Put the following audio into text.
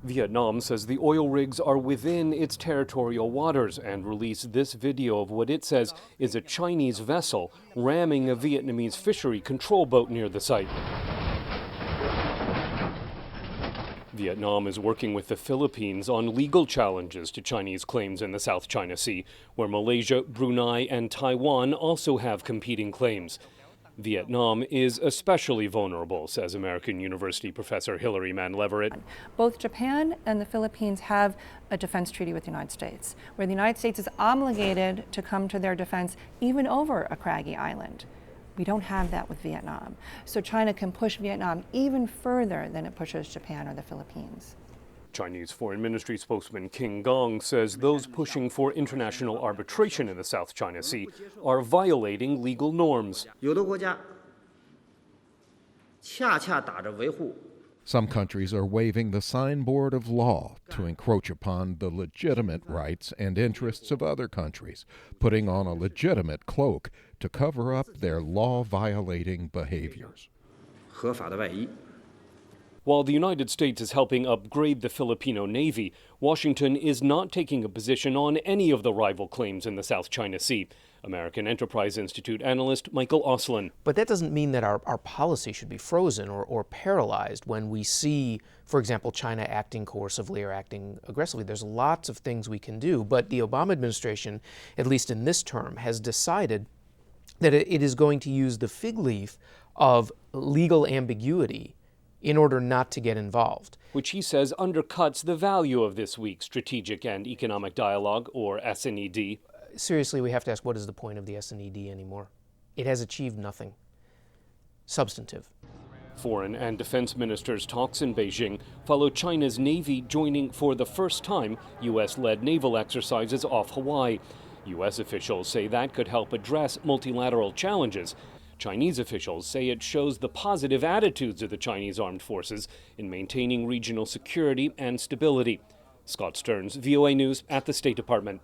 Vietnam says the oil rigs are within its territorial waters and released this video of what it says is a Chinese vessel ramming a Vietnamese fishery control boat near the site. Vietnam is working with the Philippines on legal challenges to Chinese claims in the South China Sea, where Malaysia, Brunei, and Taiwan also have competing claims. Vietnam is especially vulnerable, says American University professor Hilary Mann-Leverett. Both Japan and the Philippines have a defense treaty with the United States, where the United States is obligated to come to their defense even over a craggy island. We don't have that with Vietnam. So China can push Vietnam even further than it pushes Japan or the Philippines. Chinese Foreign Ministry spokesman King Gong says those pushing for international arbitration in the South China Sea are violating legal norms. Some countries are waving the signboard of law to encroach upon the legitimate rights and interests of other countries, putting on a legitimate cloak to cover up their law-violating behaviors. While the United States is helping upgrade the Filipino Navy, Washington is not taking a position on any of the rival claims in the South China Sea. American Enterprise Institute analyst Michael Oslin. But that doesn't mean that our policy should be frozen or paralyzed when we see, for example, China acting coercively or acting aggressively. There's lots of things we can do, but the Obama administration, at least in this term, has decided that it is going to use the fig leaf of legal ambiguity in order not to get involved. Which he says undercuts the value of this week's Strategic and Economic Dialogue, or S&ED. Seriously, we have to ask, what is the point of the S&ED anymore? It has achieved nothing substantive. Foreign and defense ministers' talks in Beijing follow China's Navy joining for the first time U.S.-led naval exercises off Hawaii. U.S. officials say that could help address multilateral challenges. Chinese officials say it shows the positive attitudes of the Chinese armed forces in maintaining regional security and stability. Scott Stearns, VOA News at the State Department.